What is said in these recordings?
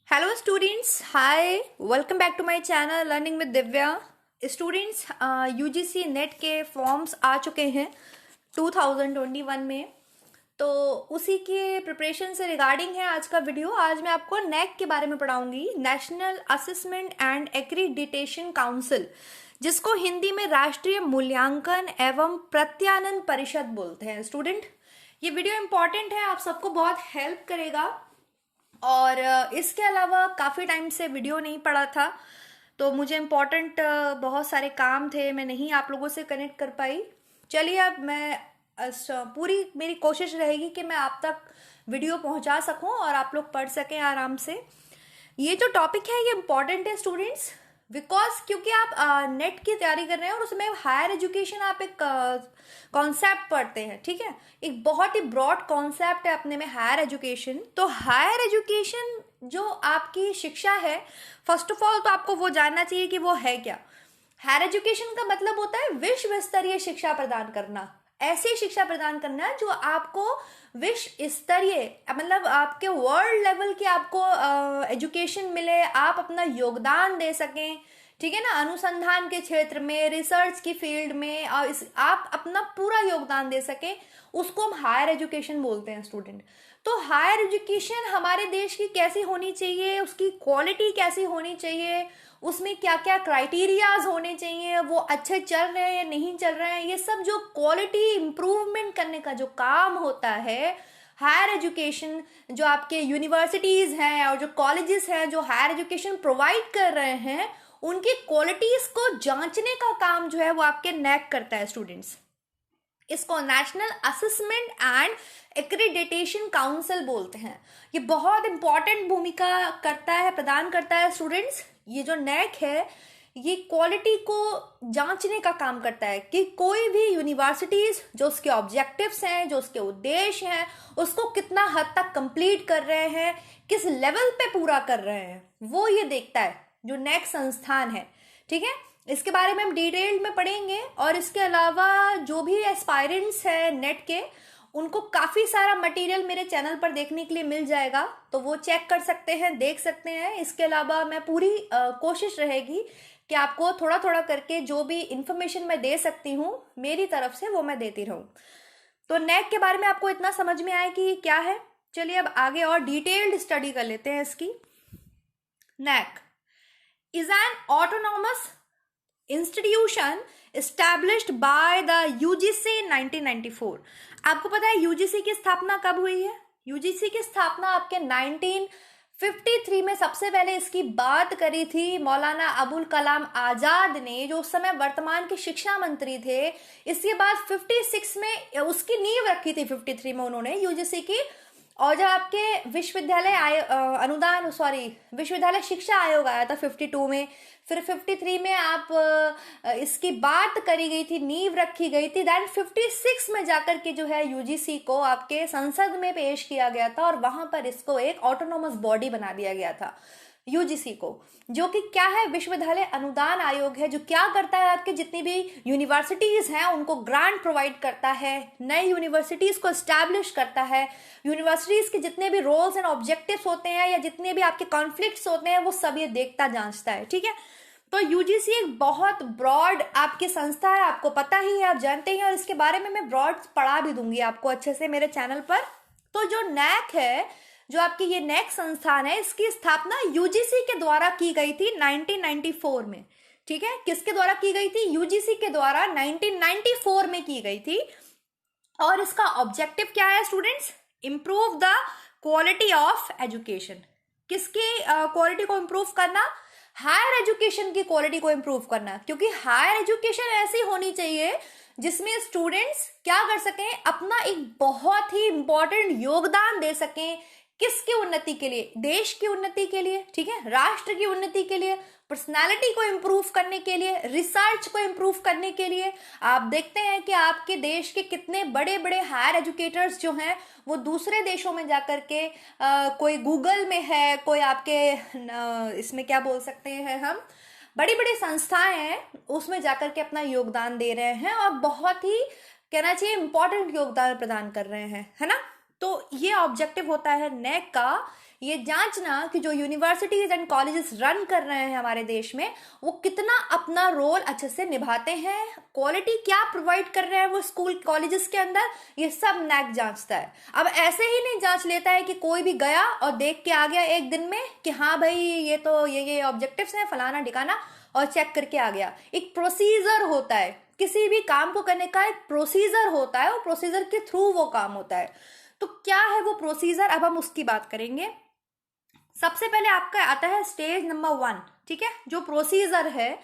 Hello students, hi, welcome back to my channel Learning with Divya. Students UGC net के forms आ चुके हैं 2021 में, तो उसी के प्रिपरेशन से रिगार्डिंग है आज का वीडियो। आज मैं आपको नैक के बारे में पढ़ाऊंगी, national assessment and accreditation council, जिसको हिंदी में राष्ट्रीय मूल्यांकन एवं प्रत्यानन परिषद बोलते हैं। स्टूडेंट, ये वीडियो इंपॉर्टेंट है, आप सबको बहुत हेल्प करेगा। और इसके अलावा काफ़ी टाइम से वीडियो नहीं पड़ा था, तो मुझे इम्पोर्टेंट बहुत सारे काम थे, मैं नहीं आप लोगों से कनेक्ट कर पाई। चलिए, अब मैं पूरी मेरी कोशिश रहेगी कि मैं आप तक वीडियो पहुंचा सकूं और आप लोग पढ़ सकें आराम से। ये जो टॉपिक है ये इम्पॉर्टेंट है स्टूडेंट्स, बिकॉज क्योंकि आप नेट की तैयारी कर रहे हैं और उसमें हायर एजुकेशन आप एक कॉन्सेप्ट पढ़ते हैं, ठीक है। एक बहुत ही ब्रॉड कॉन्सेप्ट है अपने में हायर एजुकेशन। तो हायर एजुकेशन जो आपकी शिक्षा है, फर्स्ट ऑफ ऑल तो आपको वो जानना चाहिए कि वो है क्या। हायर एजुकेशन का मतलब होता है विश्व स्तरीय शिक्षा प्रदान करना, ऐसी शिक्षा प्रदान करना जो आपको विश्व स्तरीय, मतलब आपके वर्ल्ड लेवल की आपको एजुकेशन मिले, आप अपना योगदान दे सकें, ठीक है ना, अनुसंधान के क्षेत्र में, रिसर्च की फील्ड में, और आप अपना पूरा योगदान दे सकें, उसको हम हायर एजुकेशन बोलते हैं स्टूडेंट। तो हायर एजुकेशन हमारे देश की कैसी होनी चाहिए, उसकी क्वालिटी कैसी होनी चाहिए, उसमें क्या क्या क्राइटेरियाज होने चाहिए, वो अच्छे चल रहे हैं या नहीं चल रहे हैं, ये सब जो क्वालिटी इंप्रूवमेंट करने का जो काम होता है हायर एजुकेशन, जो आपके यूनिवर्सिटीज हैं और जो कॉलेजेस हैं जो हायर एजुकेशन प्रोवाइड कर रहे हैं, उनकी क्वालिटीज को जांचने का काम जो है वो आपके नैक करता है स्टूडेंट्स। इसको national assessment and accreditation council बोलते हैं। ये बहुत इंपॉर्टेंट भूमिका करता है, प्रदान करता है स्टूडेंट्स। ये जो नैक है ये क्वालिटी को जांचने का काम करता है कि कोई भी यूनिवर्सिटीज जो उसके ऑब्जेक्टिव्स हैं, जो उसके उद्देश्य हैं, उसको कितना हद तक कंप्लीट कर रहे हैं, किस लेवल पे पूरा कर रहे हैं, वो ये देखता है जो नैक संस्थान है, ठीक है। इसके बारे में हम डिटेल में पढ़ेंगे। और इसके अलावा जो भी एस्पायरेंट्स हैं नेट के, उनको काफ़ी सारा मटेरियल मेरे चैनल पर देखने के लिए मिल जाएगा, तो वो चेक कर सकते हैं, देख सकते हैं। इसके अलावा मैं पूरी कोशिश रहेगी कि आपको थोड़ा थोड़ा करके जो भी इंफॉर्मेशन मैं दे सकती हूँ मेरी तरफ से वो मैं देती रहूँ। तो नैक के बारे में आपको इतना समझ में आया कि ये क्या है। चलिए अब आगे और डिटेल्ड स्टडी कर लेते हैं इसकी। NAAC is an autonomous institution established by the UGC 1994। आपको पता है यूजीसी की स्थापना कब हुई है? यूजीसी की स्थापना आपके 1953 में सबसे पहले इसकी बात करी थी मौलाना अबुल कलाम आजाद ने, जो उस समय वर्तमान के शिक्षा मंत्री थे। इसके बाद 56 में उसकी नींव रखी थी, 53 में उन्होंने यूजीसी की। और जब आपके विश्वविद्यालय शिक्षा आयोग आया था 52 में, फिर 53 में आप इसकी बात करी गई थी, नींव रखी गई थी। दैन 56 में जाकर के जो है यूजीसी को आपके संसद में पेश किया गया था और वहां पर इसको एक ऑटोनोमस बॉडी बना दिया गया था यूजीसी को, जो कि क्या है, विश्वविद्यालय अनुदान आयोग है, जो क्या करता है, आपके जितनी भी यूनिवर्सिटीज हैं उनको ग्रांट प्रोवाइड करता है, नई यूनिवर्सिटीज को एस्टैब्लिश करता है, यूनिवर्सिटीज के जितने भी रोल्स एंड ऑब्जेक्टिव्स होते हैं या जितने भी आपके कॉन्फ्लिक्ट्स होते हैं वो सब ये देखता जांचता है, ठीक है। तो यूजीसी एक बहुत ब्रॉड आपकी संस्था है, आपको पता ही है, आप जानते ही हैं, और इसके बारे में मैं ब्रॉड पढ़ा भी दूंगी आपको अच्छे से मेरे चैनल पर। तो जो नैक है, जो आपकी ये नैक संस्थान है, इसकी स्थापना यूजीसी के द्वारा की गई थी 1994 में, ठीक है। किसके द्वारा की गई थी? यूजीसी के द्वारा 1994 में की गई थी। और इसका ऑब्जेक्टिव क्या है students? Improve the quality of education. किसकी क्वालिटी को इंप्रूव करना? हायर एजुकेशन की क्वालिटी को इंप्रूव करना, क्योंकि हायर एजुकेशन ऐसी होनी चाहिए जिसमें स्टूडेंट्स क्या कर सकें, अपना एक बहुत ही इंपॉर्टेंट योगदान दे सकें। किसकी उन्नति के लिए? देश की उन्नति के लिए, ठीक है, राष्ट्र की उन्नति के लिए, पर्सनालिटी को इम्प्रूव करने के लिए, रिसर्च को इम्प्रूव करने के लिए। आप देखते हैं कि आपके देश के कितने बड़े बड़े हायर एजुकेटर्स जो हैं वो दूसरे देशों में जाकर के कोई गूगल में है, कोई आपके इसमें क्या बोल सकते हैं हम, बड़ी बड़ी संस्थाएं हैं, उसमें जाकर के अपना योगदान दे रहे हैं और बहुत ही कहना चाहिए इंपॉर्टेंट योगदान प्रदान कर रहे हैं, है ना। तो ये ऑब्जेक्टिव होता है नैक का, ये जांचना कि जो यूनिवर्सिटीज एंड कॉलेजेस रन कर रहे हैं हमारे देश में, वो कितना अपना रोल अच्छे से निभाते हैं, क्वालिटी क्या प्रोवाइड कर रहे हैं वो स्कूल कॉलेजेस के अंदर, ये सब नैक जांचता है। अब ऐसे ही नहीं जांच लेता है कि कोई भी गया और देख के आ गया एक दिन में कि हाँ भाई ये तो ये ऑब्जेक्टिव्स हैं फलाना ठिकाना, और चेक करके आ गया। एक प्रोसीजर होता है, किसी भी काम को करने का एक प्रोसीजर होता है, और प्रोसीजर के थ्रू वो काम होता है। तो क्या है वो प्रोसीजर, अब हम उसकी बात करेंगे। सबसे पहले आपका आता है स्टेज नंबर 1, ठीक है, जो प्रोसीजर है।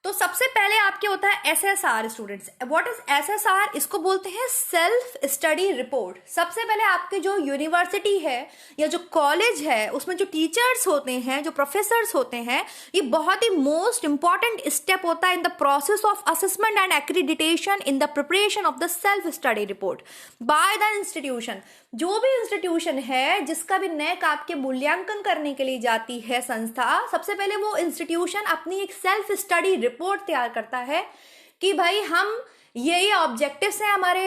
तो सबसे पहले आपके होता है SSR students. What is SSR? इसको बोलते हैं सेल्फ स्टडी रिपोर्ट। सबसे पहले आपके जो यूनिवर्सिटी है या जो कॉलेज है उसमें जो टीचर्स होते हैं, जो प्रोफेसर्स होते हैं, ये बहुत ही मोस्ट इंपॉर्टेंट स्टेप होता है in the process of assessment and accreditation in the preparation of the self study report by the institution. जो भी इंस्टीट्यूशन है जिसका भी नैक आपके मूल्यांकन करने के लिए जाती है संस्था, सबसे पहले वो इंस्टीट्यूशन अपनी एक सेल्फ स्टडी रिपोर्ट तैयार करता है कि भाई हम ये ऑब्जेक्टिव्स हैं हमारे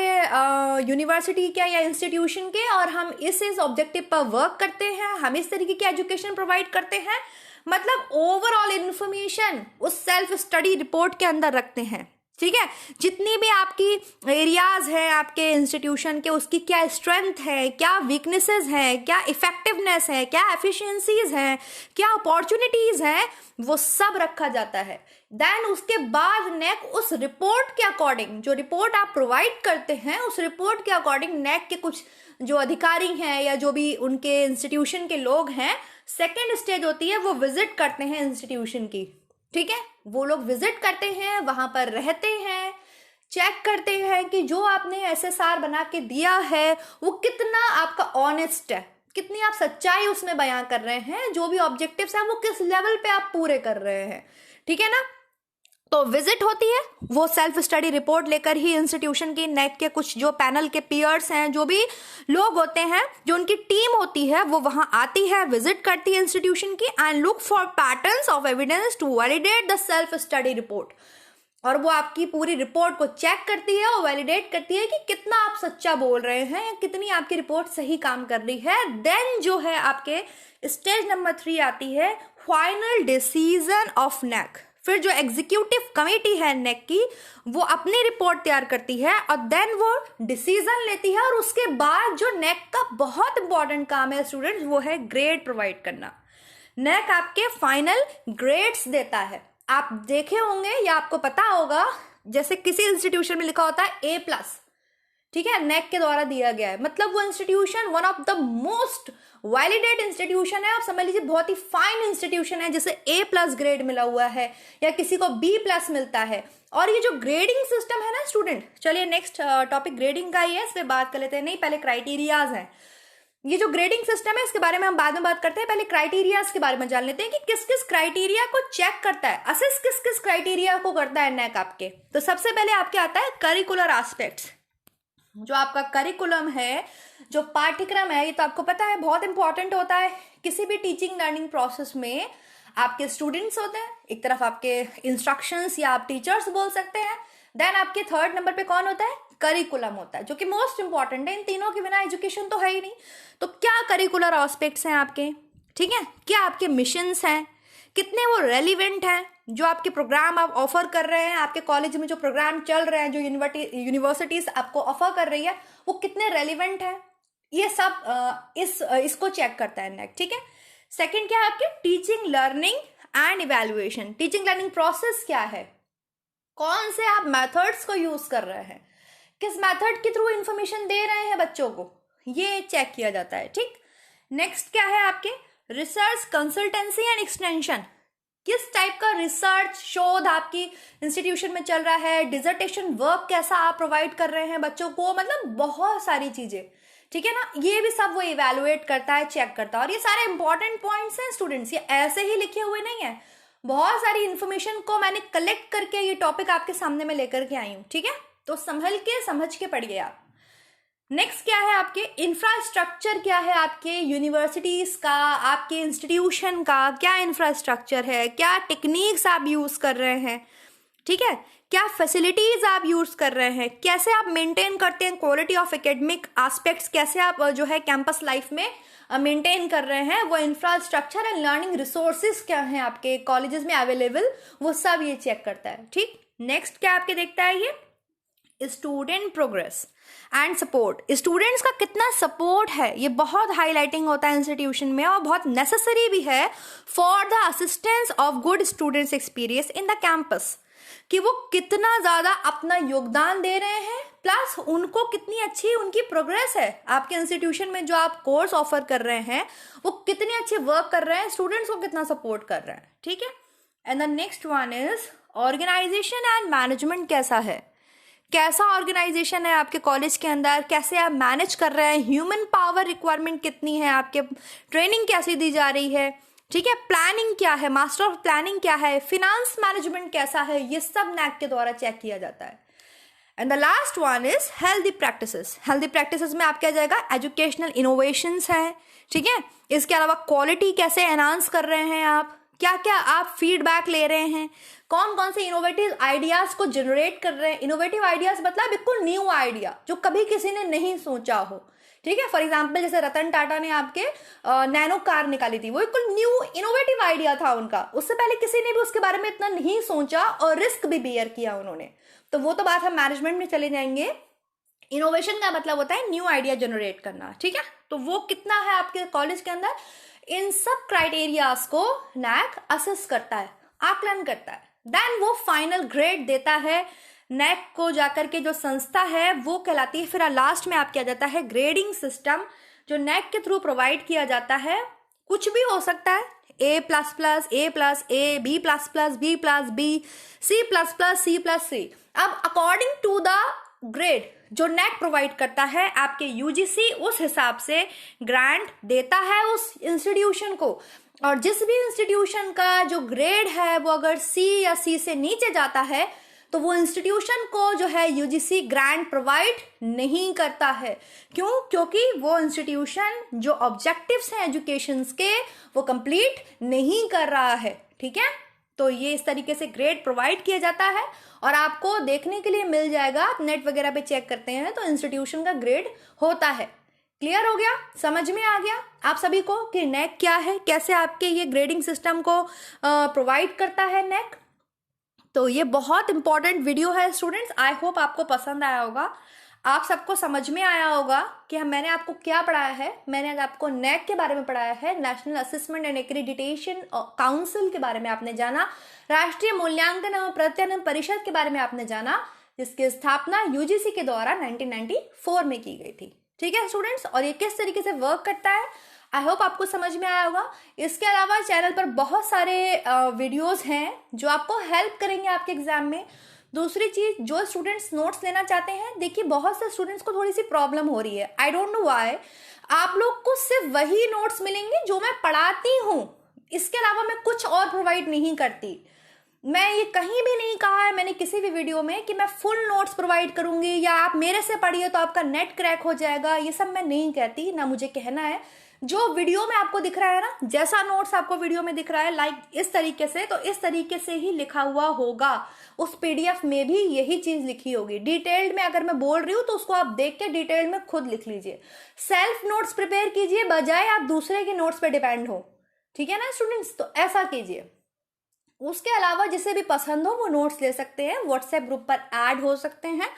यूनिवर्सिटी के या इंस्टीट्यूशन के, और हम इस ऑब्जेक्टिव पर वर्क करते हैं, हम इस तरीके की एजुकेशन प्रोवाइड करते हैं। मतलब ओवरऑल इंफॉर्मेशन उस सेल्फ स्टडी रिपोर्ट के अंदर रखते हैं, ठीक है। जितनी भी आपकी एरियाज हैं आपके इंस्टीट्यूशन के, उसकी क्या स्ट्रेंथ है, क्या वीकनेसेस हैं, क्या इफेक्टिवनेस है, क्या एफिशिएंसीज हैं, क्या अपॉर्चुनिटीज हैं, वो सब रखा जाता है। देन उसके बाद नेक उस रिपोर्ट के अकॉर्डिंग, जो रिपोर्ट आप प्रोवाइड करते हैं उस रिपोर्ट के अकॉर्डिंग नेक के कुछ जो अधिकारी हैं या जो भी उनके इंस्टीट्यूशन के लोग हैं, सेकेंड स्टेज होती है, वो विजिट करते हैं इंस्टीट्यूशन की, ठीक है। वो लोग विजिट करते हैं, वहां पर रहते हैं, चेक करते हैं कि जो आपने SSR बना के दिया है वो कितना आपका ऑनेस्ट है, कितनी आप सच्चाई उसमें बयां कर रहे हैं, जो भी ऑब्जेक्टिव्स हैं वो किस लेवल पे आप पूरे कर रहे हैं, ठीक है ना। तो विजिट होती है, वो सेल्फ स्टडी रिपोर्ट लेकर ही इंस्टीट्यूशन की नेक के कुछ जो पैनल के पीयर्स हैं, जो भी लोग होते हैं, जो उनकी टीम होती है, वो वहां आती है, विजिट करती है इंस्टीट्यूशन की, and look for patterns of evidence to validate the self study report. और वो आपकी पूरी रिपोर्ट को चेक करती है और वैलिडेट करती है कि कितना आप सच्चा बोल रहे हैं या कितनी आपकी रिपोर्ट सही काम कर रही है। देन जो है आपके स्टेज नंबर 3 आती है फाइनल डिसीजन ऑफ नेक। फिर जो एग्जीक्यूटिव कमेटी है नेक की, वो अपनी रिपोर्ट तैयार करती है और देन वो डिसीजन लेती है, और उसके बाद जो नेक का बहुत इंपॉर्टेंट काम है स्टूडेंट्स, वो है ग्रेड प्रोवाइड करना। नेक आपके फाइनल ग्रेड्स देता है। आप देखे होंगे या आपको पता होगा, जैसे किसी इंस्टीट्यूशन में लिखा होता है A+, ठीक है, नेक के द्वारा दिया गया है, मतलब वो institution one of the most validate institution है। आप समझ लीजिए बहुत ही फाइन इंस्टीट्यूशन है, जिसे A+ ग्रेड मिला हुआ है या किसी को B+ मिलता है। और ये जो ग्रेडिंग सिस्टम है ना स्टूडेंट, चलिए नेक्स्ट टॉपिक ग्रेडिंग का ही है, इस पे बात कर लेते हैं। नहीं, पहले क्राइटेरियाज हैं। ये जो ग्रेडिंग सिस्टम है इसके बारे में हम बाद में बात करते हैं, पहले क्राइटेरियाज के बारे में जान लेते हैं कि किस किस क्राइटेरिया को चेक करता है, असेस किस किस क्राइटेरिया को करता है नेक आपके। तो सबसे पहले आपके आता है करिकुलर एस्पेक्ट्स। जो आपका करिकुलम है, जो पाठ्यक्रम है, ये तो आपको पता है बहुत इंपॉर्टेंट होता है। किसी भी टीचिंग लर्निंग प्रोसेस में आपके स्टूडेंट्स होते हैं, एक तरफ आपके इंस्ट्रक्शंस या आप टीचर्स बोल सकते हैं, देन आपके थर्ड नंबर पे कौन होता है, करिकुलम होता है, जो कि मोस्ट इंपॉर्टेंट है। इन तीनों के बिना एजुकेशन तो है ही नहीं। तो क्या करिकुलर एस्पेक्ट्स हैं आपके, ठीक है, क्या आपके मिशंस हैं, कितने वो रेलिवेंट हैं, जो आपके प्रोग्राम आप ऑफर कर रहे हैं, आपके कॉलेज में जो प्रोग्राम चल रहे हैं, जो यूनिवर्सिटीज आपको ऑफर कर रही है, वो कितने रेलिवेंट है, ये सब इसको चेक करता है नेक, ठीक है। सेकंड क्या है आपके teaching learning and evaluation. Teaching learning process क्या है, कौन से आप मेथड्स को यूज कर रहे हैं, किस मेथड के थ्रू इंफॉर्मेशन दे रहे हैं बच्चों को, ये चेक किया जाता है, ठीक। नेक्स्ट क्या है आपके रिसर्च कंसल्टेंसी एंड एक्सटेंशन। किस टाइप का रिसर्च शोध आपकी इंस्टीट्यूशन में चल रहा है, डिजर्टेशन वर्क कैसा आप प्रोवाइड कर रहे हैं बच्चों को, मतलब बहुत सारी चीजें, ठीक है ना। ये भी सब वो इवैल्यूएट करता है, चेक करता है। और ये सारे इंपॉर्टेंट पॉइंट्स हैं स्टूडेंट्स, ये ऐसे ही लिखे हुए नहीं है, बहुत सारी इंफॉर्मेशन को मैंने कलेक्ट करके ये टॉपिक आपके सामने में लेकर के आई हूँ, ठीक है। तो संभल के समझ के पढ़िए आप। नेक्स्ट क्या है आपके इंफ्रास्ट्रक्चर, क्या है आपके यूनिवर्सिटीज का, आपके इंस्टीट्यूशन का क्या इंफ्रास्ट्रक्चर है, क्या टेक्निक्स आप यूज कर रहे हैं, ठीक है, क्या फैसिलिटीज आप यूज कर रहे हैं, कैसे आप मेंटेन करते हैं क्वालिटी ऑफ एकेडमिक एस्पेक्ट्स, कैसे आप जो है कैंपस लाइफ में मेंटेन कर रहे हैं, वो इंफ्रास्ट्रक्चर एंड लर्निंग रिसोर्सेज क्या हैं आपके कॉलेजेस में अवेलेबल, वो सब ये चेक करता है। ठीक, नेक्स्ट क्या आपके देखता है ये student progress and support. Students का कितना सपोर्ट है ये बहुत हाईलाइटिंग होता है इंस्टीट्यूशन में और बहुत नेसेसरी भी है for the assistance of good students experience in the campus, कि वो कितना ज़्यादा अपना योगदान दे रहे हैं, प्लस उनको कितनी अच्छी उनकी प्रोग्रेस है आपके इंस्टीट्यूशन में, जो आप कोर्स ऑफर कर रहे हैं वो कितने अच्छे वर्क कर रहे हैं, स्टूडेंट्स को कितना सपोर्ट कर रहे हैं। ठीक है, and the next one is organisation and management कैसा है, कैसा ऑर्गेनाइजेशन है आपके कॉलेज के अंदर, कैसे आप मैनेज कर रहे हैं, ह्यूमन पावर रिक्वायरमेंट कितनी है आपके, ट्रेनिंग कैसी दी जा रही है। ठीक है, प्लानिंग क्या है, मास्टर ऑफ प्लानिंग क्या है, फिनांस मैनेजमेंट कैसा है, ये सब नैक के द्वारा चेक किया जाता है। And the last one is healthy practices. Healthy practices में आपके आ जाएगा एजुकेशनल इनोवेशंस है। ठीक है, इसके अलावा क्वालिटी कैसे एनहांस कर रहे हैं आप, क्या क्या आप फीडबैक ले रहे हैं, कौन कौन से इनोवेटिव आइडियाज को जनरेट कर रहे हैं। इनोवेटिव आइडियाज मतलब बिल्कुल न्यू आइडिया जो कभी किसी ने नहीं सोचा हो। ठीक है, फॉर एग्जाम्पल जैसे रतन टाटा ने आपके नैनो कार निकाली थी, वो बिल्कुल न्यू इनोवेटिव आइडिया था उनका, उससे पहले किसी ने भी उसके बारे में इतना नहीं सोचा और रिस्क भी बियर किया उन्होंने। तो वो तो बात हम मैनेजमेंट में चले जाएंगे। इनोवेशन का मतलब होता है न्यू आइडिया जनरेट करना। ठीक है, तो वो कितना है आपके कॉलेज के अंदर, इन सब क्राइटेरियाज को नैक असेस करता है, आकलन करता है, देन वो फाइनल ग्रेड देता है। नैक को जाकर के जो संस्था है वो कहलाती है। फिर लास्ट में आप क्या जाता है ग्रेडिंग सिस्टम जो नैक के थ्रू प्रोवाइड किया जाता है, कुछ भी हो सकता है, A++, A+A, B++, B+B, C++, C+C। अब अकॉर्डिंग टू द ग्रेड जो नैक प्रोवाइड करता है आपके यूजीसी, उस हिसाब से ग्रांट देता है उस इंस्टीट्यूशन को। और जिस भी इंस्टीट्यूशन का जो ग्रेड है वो अगर C या C से नीचे जाता है तो वो इंस्टीट्यूशन को जो है यूजीसी ग्रांट प्रोवाइड नहीं करता है। क्यों? क्योंकि वो इंस्टीट्यूशन जो ऑब्जेक्टिव्स हैं एजुकेशन के वो कंप्लीट नहीं कर रहा है। ठीक है, तो ये इस तरीके से ग्रेड प्रोवाइड किया जाता है और आपको देखने के लिए मिल जाएगा, आप नेट वगैरह पे चेक करते हैं तो इंस्टीट्यूशन का ग्रेड होता है। क्लियर हो गया, समझ में आ गया आप सभी को कि नैक क्या है, कैसे आपके ये ग्रेडिंग सिस्टम को प्रोवाइड करता है नैक। तो ये बहुत इंपॉर्टेंट वीडियो है स्टूडेंट्स, आई होप आपको पसंद आया होगा, आप सबको समझ में आया होगा कि मैंने आपको क्या पढ़ाया है। मैंने आपको नैक के बारे में पढ़ाया है, national assessment and accreditation council के बारे में आपने जाना, राष्ट्रीय मूल्यांकन एवं प्रत्यायन परिषद के बारे में आपने जाना, जिसकी स्थापना यूजीसी के द्वारा 1994 में की गई थी। ठीक है स्टूडेंट्स, और ये किस तरीके से वर्क करता है आई होप आपको समझ में आया होगा। इसके अलावा चैनल पर बहुत सारे वीडियोस हैं जो आपको हेल्प करेंगे आपके एग्जाम में। दूसरी चीज, जो स्टूडेंट्स नोट्स लेना चाहते हैं, देखिए बहुत से स्टूडेंट्स को थोड़ी सी प्रॉब्लम हो रही है, आई डोंट नो व्हाई। आप लोग को सिर्फ वही नोट्स मिलेंगे जो मैं पढ़ाती हूँ, इसके अलावा मैं कुछ और प्रोवाइड नहीं करती। मैं ये कहीं भी नहीं कहा है मैंने किसी भी वीडियो में कि मैं फुल नोट्स प्रोवाइड करूंगी या आप मेरे से पढ़िए तो आपका नेट क्रैक हो जाएगा, ये सब मैं नहीं कहती, ना मुझे कहना है। जो वीडियो में आपको दिख रहा है ना, जैसा नोट्स आपको वीडियो में दिख रहा है लाइक इस तरीके से, तो इस तरीके से ही लिखा हुआ होगा। उस पीडीएफ में भी यही चीज लिखी होगी। डिटेल्ड में अगर मैं बोल रही हूँ तो उसको आप देख के डिटेल्ड में खुद लिख लीजिए। सेल्फ नोट्स प्रिपेयर कीजिए बजाय आप दूसरे के नोट्स पे डिपेंड हो। ठीक है ना स्टूडेंट्स, तो ऐसा कीजिए। उसके अलावा जिसे भी पसंद हो वो नोट्स ले सकते हैं, व्हाट्सएप ग्रुप पर ऐड हो सकते हैं।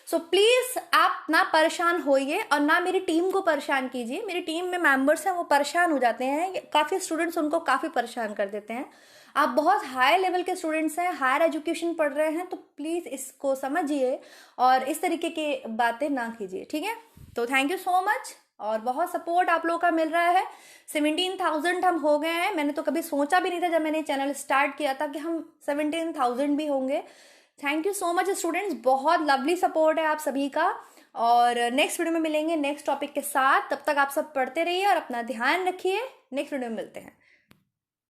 सो प्लीज आप ना परेशान होइए और ना मेरी टीम को परेशान कीजिए। मेरी टीम में मेंबर्स हैं वो परेशान हो जाते हैं, काफी स्टूडेंट्स उनको काफी परेशान कर देते हैं। आप बहुत हाई लेवल के स्टूडेंट्स हैं, हायर एजुकेशन पढ़ रहे हैं, तो प्लीज इसको समझिए और इस तरीके की बातें ना कीजिए। ठीक है, तो थैंक यू सो मच। और बहुत सपोर्ट आप लोगों का मिल रहा है। 17,000 हम हो गए हैं। मैंने तो कभी सोचा भी नहीं था जब मैंने चैनल स्टार्ट किया था कि हम 17,000 भी होंगे। Thank you so much students, बहुत लवली सपोर्ट है आप सभी का। और नेक्स्ट वीडियो में मिलेंगे नेक्स्ट टॉपिक के साथ। तब तक आप सब पढ़ते रहिए और अपना ध्यान रखिए। नेक्स्ट वीडियो में मिलते हैं।